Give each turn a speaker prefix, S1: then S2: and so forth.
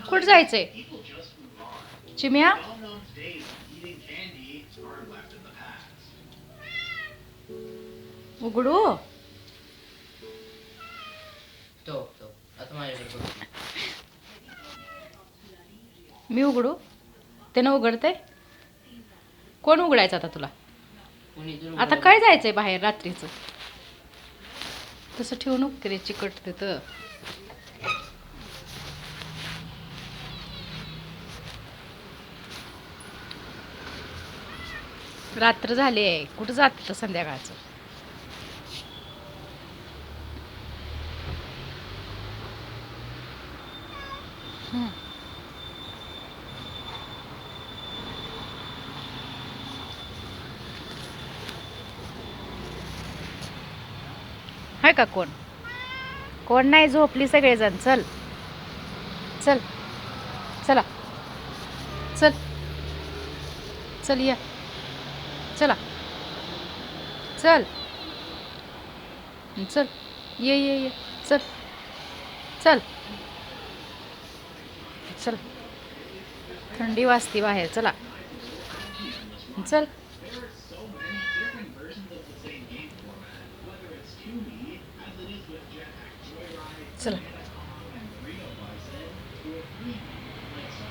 S1: कुठं जायचंय चिम्या? उघडू? मी उघडू? त्यानं उघडतंय? कोण उघडायचं आता तुला? आता काय जायचंय बाहेर रात्रीचं? तसं ठेवू नको रे, चिकट तिथं. रात्र झाली आहे, कुठं जात संध्याकाळचं? हाय का कोण? कोण नाही, झोपली सगळेजण. चल चल, चला चल चल, या चला, चल चल, ये चल चल चल, थंडी वाजती बाहेर. चला चल. चला